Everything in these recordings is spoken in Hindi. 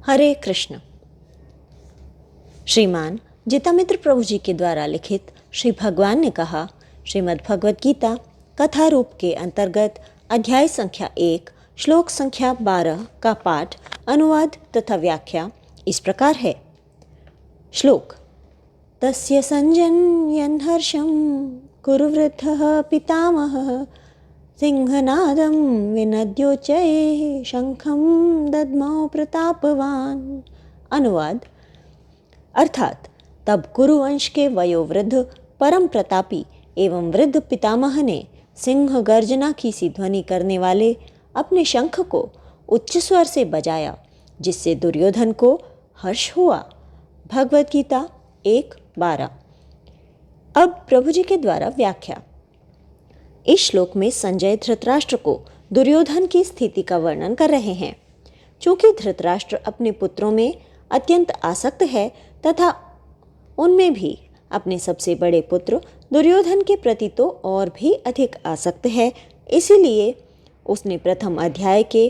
हरे कृष्ण। श्रीमान जितामित्र प्रभु जी के द्वारा लिखित श्री भगवान ने कहा, श्रीमद् भगवद गीता कथा रूप के अंतर्गत अध्याय संख्या 1 श्लोक संख्या 12 का पाठ, अनुवाद तथा व्याख्या इस प्रकार है। श्लोक। तस्य संजन्यन् हर्षं कुरुवृद्धः पितामहः सिंहनादं विनद्योच्चैः शंखं दद्मौ प्रतापवान। अनुवाद अर्थात तब कुरुवंश के वयोवृद्ध परम प्रतापी एवं वृद्ध पितामह ने सिंह गर्जना की सी ध्वनि करने वाले अपने शंख को उच्च स्वर से बजाया, जिससे दुर्योधन को हर्ष हुआ। भगवद गीता 1:12। अब प्रभु जी के द्वारा व्याख्या। इस श्लोक में संजय धृतराष्ट्र को दुर्योधन की स्थिति का वर्णन कर रहे हैं। चूंकि धृतराष्ट्र अपने पुत्रों में अत्यंत आसक्त है तथा उनमें भी अपने सबसे बड़े पुत्र दुर्योधन के प्रति तो और भी अधिक आसक्त है, इसीलिए उसने प्रथम अध्याय के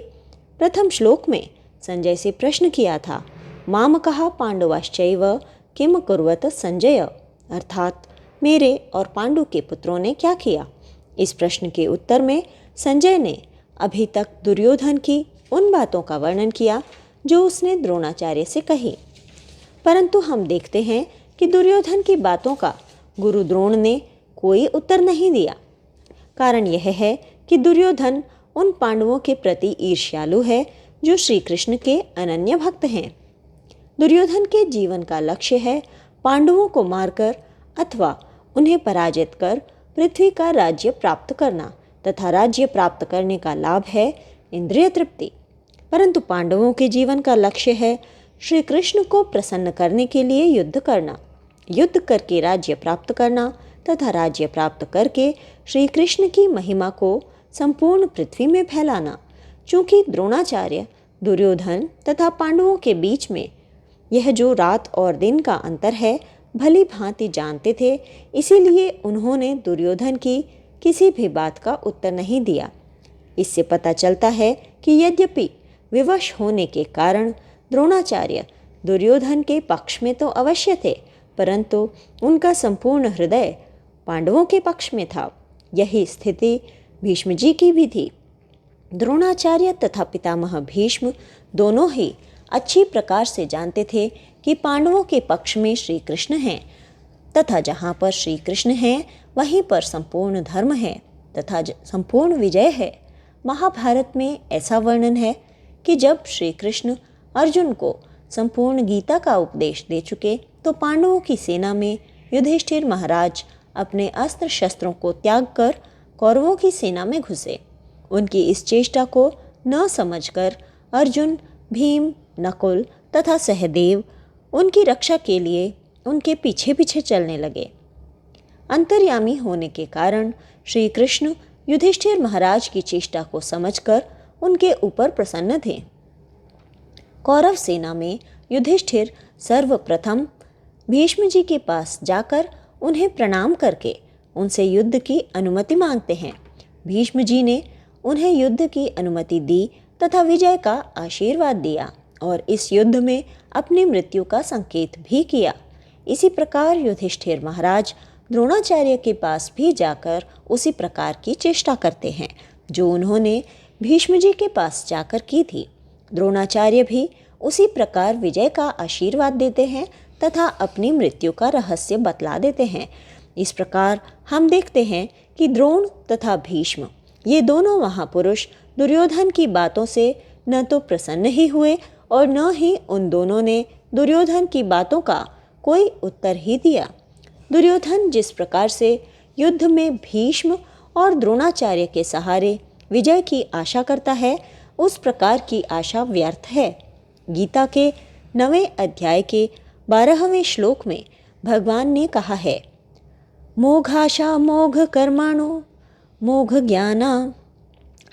प्रथम श्लोक में संजय से प्रश्न किया था, माम कहा पांडवाश्चैव किम कुर्वत संजय, अर्थात मेरे और पांडु के पुत्रों ने क्या किया। इस प्रश्न के उत्तर में संजय ने अभी तक दुर्योधन की उन बातों का वर्णन किया जो उसने द्रोणाचार्य से कही, परंतु हम देखते हैं कि दुर्योधन की बातों का गुरु द्रोण ने कोई उत्तर नहीं दिया। कारण यह है कि दुर्योधन उन पांडवों के प्रति ईर्ष्यालु है जो श्री कृष्ण के अनन्य भक्त हैं। दुर्योधन के जीवन का लक्ष्य है पांडवों को मारकर अथवा उन्हें पराजित कर पृथ्वी का राज्य प्राप्त करना, तथा राज्य प्राप्त करने का लाभ है इंद्रिय तृप्ति। परंतु पांडवों के जीवन का लक्ष्य है श्री कृष्ण को प्रसन्न करने के लिए युद्ध करना, युद्ध करके राज्य प्राप्त करना तथा राज्य प्राप्त करके श्री कृष्ण की महिमा को संपूर्ण पृथ्वी में फैलाना। चूंकि द्रोणाचार्य दुर्योधन तथा पांडवों के बीच में यह जो रात और दिन का अंतर है भली भांति जानते थे, इसीलिए उन्होंने दुर्योधन की किसी भी बात का उत्तर नहीं दिया। इससे पता चलता है कि यद्यपि विवश होने के कारण द्रोणाचार्य दुर्योधन के पक्ष में तो अवश्य थे, परंतु उनका संपूर्ण हृदय पांडवों के पक्ष में था। यही स्थिति भीष्म जी की भी थी। द्रोणाचार्य तथा पितामह भीष्म दोनों ही अच्छी प्रकार से जानते थे कि पांडवों के पक्ष में श्री कृष्ण हैं, तथा जहाँ पर श्री कृष्ण हैं वहीं पर संपूर्ण धर्म है तथा संपूर्ण विजय है। महाभारत में ऐसा वर्णन है कि जब श्री कृष्ण अर्जुन को संपूर्ण गीता का उपदेश दे चुके तो पांडवों की सेना में युधिष्ठिर महाराज अपने अस्त्र शस्त्रों को त्याग कर कौरवों की सेना में घुसे। उनकी इस चेष्टा को न समझकर अर्जुन, भीम, नकुल तथा सहदेव उनकी रक्षा के लिए उनके पीछे पीछे चलने लगे। अंतर्यामी होने के कारण श्री कृष्ण युधिष्ठिर महाराज की चेष्टा को समझकर उनके ऊपर प्रसन्न थे। कौरव सेना में युधिष्ठिर सर्वप्रथम भीष्म जी के पास जाकर उन्हें प्रणाम करके उनसे युद्ध की अनुमति मांगते हैं। भीष्म जी ने उन्हें युद्ध की अनुमति दी तथा विजय का आशीर्वाद दिया और इस युद्ध में अपनी मृत्यु का संकेत भी किया। इसी प्रकार युधिष्ठिर महाराज द्रोणाचार्य के पास भी जाकर उसी प्रकार की चेष्टा करते हैं जो उन्होंने भीष्म जी के पास जाकर की थी। द्रोणाचार्य भी उसी प्रकार विजय का आशीर्वाद देते हैं तथा अपनी मृत्यु का रहस्य बतला देते हैं। इस प्रकार हम देखते हैं कि द्रोण तथा भीष्म ये दोनों महापुरुष दुर्योधन की बातों से न तो प्रसन्न ही हुए और न ही उन दोनों ने दुर्योधन की बातों का कोई उत्तर ही दिया। दुर्योधन जिस प्रकार से युद्ध में भीष्म और द्रोणाचार्य के सहारे विजय की आशा करता है, उस प्रकार की आशा व्यर्थ है। गीता के 9वें अध्याय के 12वें श्लोक में भगवान ने कहा है, मोघाशा मोघ कर्माणो मोघ ज्ञाना,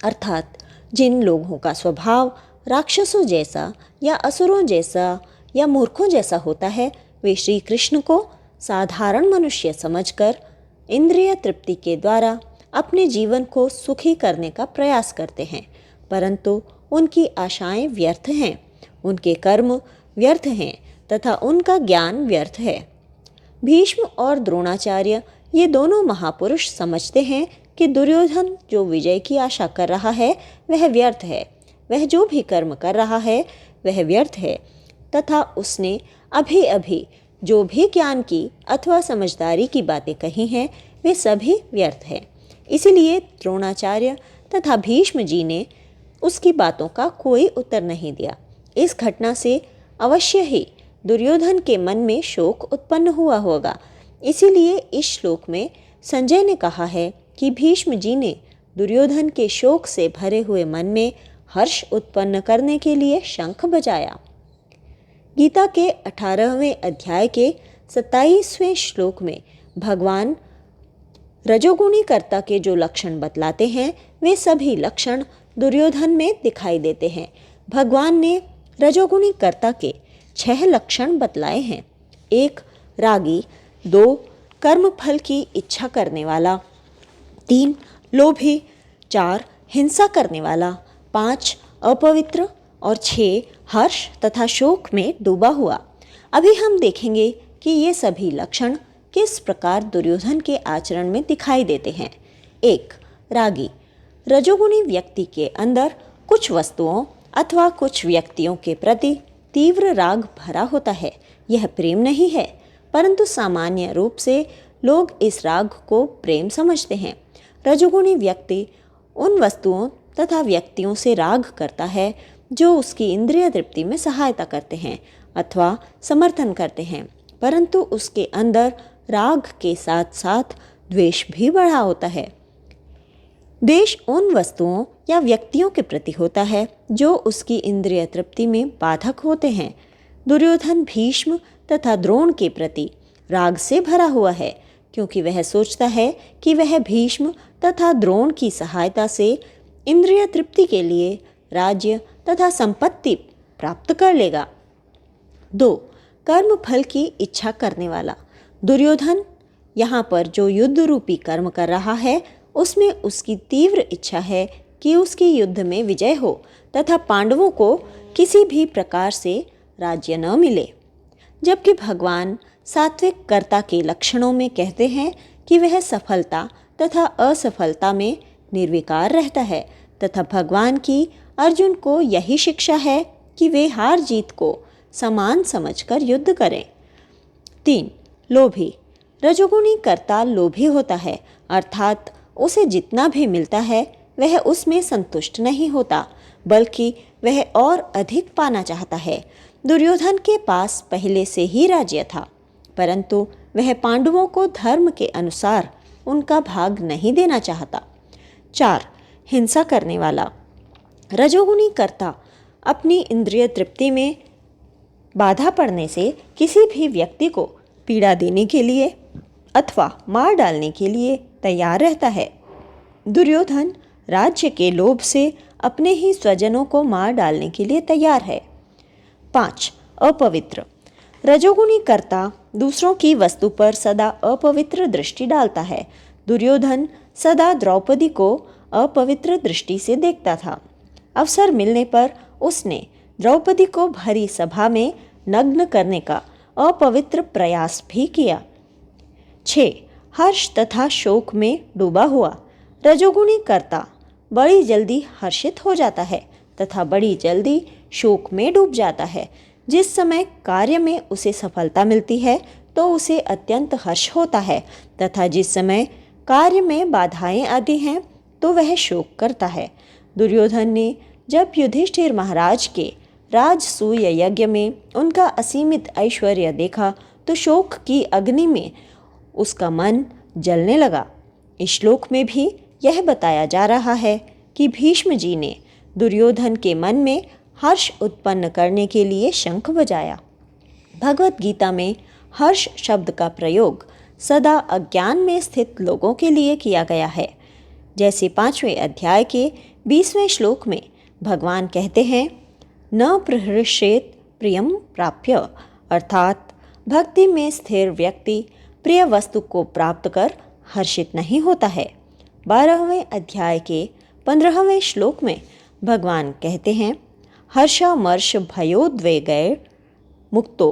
अर्थात जिन लोगों का स्वभाव राक्षसों जैसा या असुरों जैसा या मूर्खों जैसा होता है, वे श्री कृष्ण को साधारण मनुष्य समझकर इंद्रिय तृप्ति के द्वारा अपने जीवन को सुखी करने का प्रयास करते हैं, परंतु उनकी आशाएं व्यर्थ हैं। उनके कर्म व्यर्थ हैं तथा उनका ज्ञान व्यर्थ है। भीष्म और द्रोणाचार्य ये दोनों महापुरुष समझते हैं कि दुर्योधन जो विजय की आशा कर रहा है वह व्यर्थ है, वह जो भी कर्म कर रहा है वह व्यर्थ है तथा उसने अभी अभी जो भी ज्ञान की अथवा समझदारी की बातें कही हैं वे सभी व्यर्थ हैं। इसीलिए द्रोणाचार्य तथा भीष्म जी ने उसकी बातों का कोई उत्तर नहीं दिया। इस घटना से अवश्य ही दुर्योधन के मन में शोक उत्पन्न हुआ होगा। इसीलिए इस श्लोक में संजय ने कहा है कि भीष्म जी ने दुर्योधन के शोक से भरे हुए मन में हर्ष उत्पन्न करने के लिए शंख बजाया। गीता के 18वें अध्याय के 27वें श्लोक में भगवान रजोगुणी कर्ता के जो लक्षण बतलाते हैं वे सभी लक्षण दुर्योधन में दिखाई देते हैं। भगवान ने रजोगुणी कर्ता के 6 लक्षण बतलाए हैं। 1 रागी, 2 कर्मफल की इच्छा करने वाला, 3 लोभी, 4 हिंसा करने वाला, 5 अपवित्र और 6 हर्ष तथा शोक में डूबा हुआ। अभी हम देखेंगे कि ये सभी लक्षण किस प्रकार दुर्योधन के आचरण में दिखाई देते हैं। 1 रागी, रजोगुणी व्यक्ति के अंदर कुछ वस्तुओं अथवा कुछ व्यक्तियों के प्रति तीव्र राग भरा होता है। यह प्रेम नहीं है, परंतु सामान्य रूप से लोग इस राग को प्रेम समझते हैं। रजोगुणी व्यक्ति उन वस्तुओं तथा व्यक्तियों से राग करता है जो उसकी इंद्रिय तृप्ति में सहायता करते हैं अथवा समर्थन करते हैं, परंतु उसके अंदर राग के साथ साथ द्वेष भी बढ़ा होता है। द्वेष उन वस्तुओं या व्यक्तियों के प्रति होता है जो उसकी इंद्रिय तृप्ति में बाधक होते हैं। दुर्योधन भीष्म तथा द्रोण के प्रति राग से भरा हुआ है, क्योंकि वह सोचता है कि वह भीष्म तथा द्रोण की सहायता से इंद्रिय तृप्ति के लिए राज्य तथा संपत्ति प्राप्त कर लेगा। 2 कर्म फल की इच्छा करने वाला, दुर्योधन यहाँ पर जो युद्ध रूपी कर्म कर रहा है उसमें उसकी तीव्र इच्छा है कि उसकी युद्ध में विजय हो तथा पांडवों को किसी भी प्रकार से राज्य न मिले। जबकि भगवान सात्विक कर्ता के लक्षणों में कहते हैं कि वह सफलता तथा असफलता में निर्विकार रहता है तथा भगवान की अर्जुन को यही शिक्षा है कि वे हार जीत को समान समझकर युद्ध करें। 3 लोभी, रजोगुणी कर्ता लोभी होता है, अर्थात उसे जितना भी मिलता है वह उसमें संतुष्ट नहीं होता, बल्कि वह और अधिक पाना चाहता है। दुर्योधन के पास पहले से ही राज्य था, परंतु वह पांडवों को धर्म के अनुसार उनका भाग नहीं देना चाहता। 4 हिंसा करने वाला, रजोगुणी कर्ता अपनी इंद्रिय तृप्ति में बाधा पड़ने से किसी भी व्यक्ति को पीड़ा देने के लिए अथवा मार डालने के लिए तैयार रहता है। दुर्योधन राज्य के लोभ से अपने ही स्वजनों को मार डालने के लिए तैयार है। 5 अपवित्र, रजोगुणी कर्ता दूसरों की वस्तु पर सदा अपवित्र दृष्टि डालता है। दुर्योधन सदा द्रौपदी को अपवित्र दृष्टि से देखता था। अवसर मिलने पर उसने द्रौपदी को भरी सभा में नग्न करने का अपवित्र प्रयास भी किया। 6 हर्ष तथा शोक में डूबा हुआ, रजोगुणी कर्ता बड़ी जल्दी हर्षित हो जाता है तथा बड़ी जल्दी शोक में डूब जाता है। जिस समय कार्य में उसे सफलता मिलती है तो उसे अत्यंत हर्ष होता है तथा जिस समय कार्य में बाधाएं आती हैं तो वह शोक करता है। दुर्योधन ने जब युधिष्ठिर महाराज के राजसूय यज्ञ में उनका असीमित ऐश्वर्य देखा तो शोक की अग्नि में उसका मन जलने लगा। इस श्लोक में भी यह बताया जा रहा है कि भीष्म जी ने दुर्योधन के मन में हर्ष उत्पन्न करने के लिए शंख बजाया। भगवत गीता में हर्ष शब्द का प्रयोग सदा अज्ञान में स्थित लोगों के लिए किया गया है। जैसे 5वें अध्याय के 20वें श्लोक में भगवान कहते हैं, न प्रहृष्येत प्रियम प्राप्य, अर्थात भक्ति में स्थिर व्यक्ति प्रिय वस्तु को प्राप्त कर हर्षित नहीं होता है। 12वें अध्याय के 15वें श्लोक में भगवान कहते हैं, हर्षामर्ष भयोद्वेगैर मुक्तो,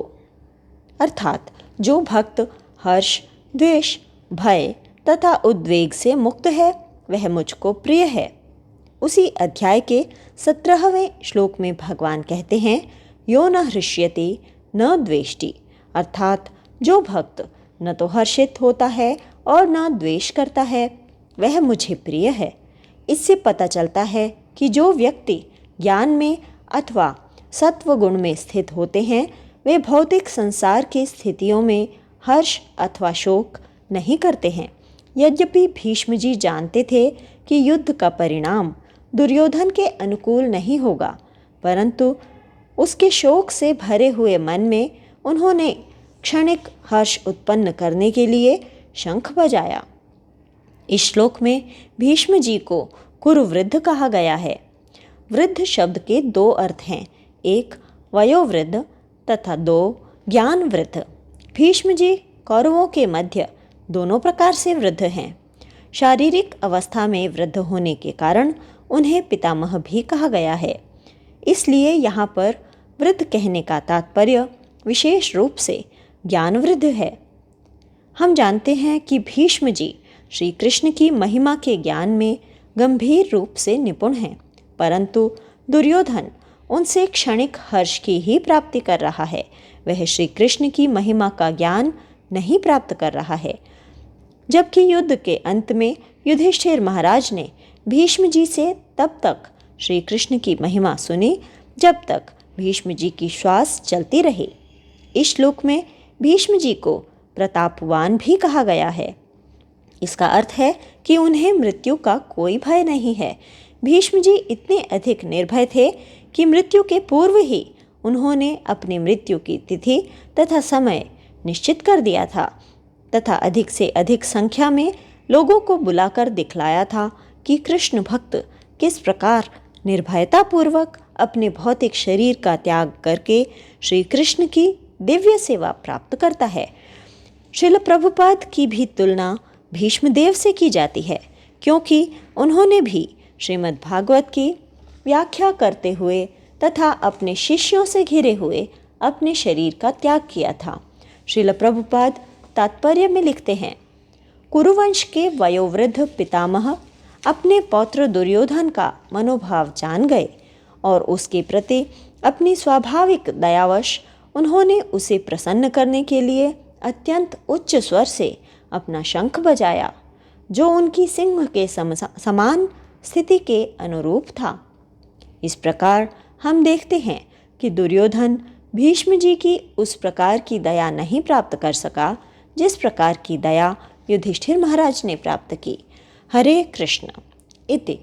अर्थात जो भक्त हर्ष, द्वेष, भय तथा उद्वेग से मुक्त है वह मुझको प्रिय है। उसी अध्याय के 17वें श्लोक में भगवान कहते हैं, यो न हृष्यति न द्वेष्टि, अर्थात जो भक्त न तो हर्षित होता है और न द्वेष करता है वह मुझे प्रिय है। इससे पता चलता है कि जो व्यक्ति ज्ञान में अथवा सत्व गुण में स्थित होते हैं वे भौतिक संसार की स्थितियों में हर्ष अथवा शोक नहीं करते हैं। यद्यपि भीष्म जी जानते थे कि युद्ध का परिणाम दुर्योधन के अनुकूल नहीं होगा, परंतु उसके शोक से भरे हुए मन में उन्होंने क्षणिक हर्ष उत्पन्न करने के लिए शंख बजाया। इस श्लोक में भीष्म जी को कुरुवृद्ध कहा गया है। वृद्ध शब्द के दो अर्थ हैं, एक वयोवृद्ध तथा दो ज्ञान वृद्ध। भीष्म जी कौरवों के मध्य दोनों प्रकार से वृद्ध हैं। शारीरिक अवस्था में वृद्ध होने के कारण उन्हें पितामह भी कहा गया है। इसलिए यहाँ पर वृद्ध कहने का तात्पर्य विशेष रूप से ज्ञानवृद्ध है। हम जानते हैं कि भीष्म जी श्री कृष्ण की महिमा के ज्ञान में गंभीर रूप से निपुण हैं, परंतु दुर्योधन उनसे क्षणिक हर्ष की ही प्राप्ति कर रहा है। वह श्री कृष्ण की महिमा का ज्ञान नहीं प्राप्त कर रहा है। जबकि युद्ध के अंत में युधिष्ठिर महाराज ने भीष्म जी से तब तक श्री कृष्ण की महिमा सुनी जब तक भीष्म जी की श्वास चलती रही। इस श्लोक में भीष्म जी को प्रतापवान भी कहा गया है। इसका अर्थ है कि उन्हें मृत्यु का कोई भय नहीं है। भीष्म जी इतने अधिक निर्भय थे कि मृत्यु के पूर्व ही उन्होंने अपनी मृत्यु की तिथि तथा समय निश्चित कर दिया था तथा अधिक से अधिक संख्या में लोगों को बुलाकर दिखलाया था कि कृष्ण भक्त किस प्रकार निर्भयतापूर्वक अपने भौतिक शरीर का त्याग करके श्री कृष्ण की दिव्य सेवा प्राप्त करता है। श्रील प्रभुपाद की भी तुलना भीष्मदेव से की जाती है, क्योंकि उन्होंने भी श्रीमद् भागवत की व्याख्या करते हुए तथा अपने शिष्यों से घिरे हुए अपने शरीर का त्याग किया था। श्रील प्रभुपाद तात्पर्य में लिखते हैं, कुरुवंश के वयोवृद्ध पितामह अपने पौत्र दुर्योधन का मनोभाव जान गए और उसके प्रति अपनी स्वाभाविक दयावश उन्होंने उसे प्रसन्न करने के लिए अत्यंत उच्च स्वर से अपना शंख बजाया, जो उनकी सिंह के समान स्थिति के अनुरूप था। इस प्रकार हम देखते हैं कि दुर्योधन भीष्म जी की उस प्रकार की दया नहीं प्राप्त कर सका जिस प्रकार की दया युधिष्ठिर महाराज ने प्राप्त की। हरे कृष्ण इति।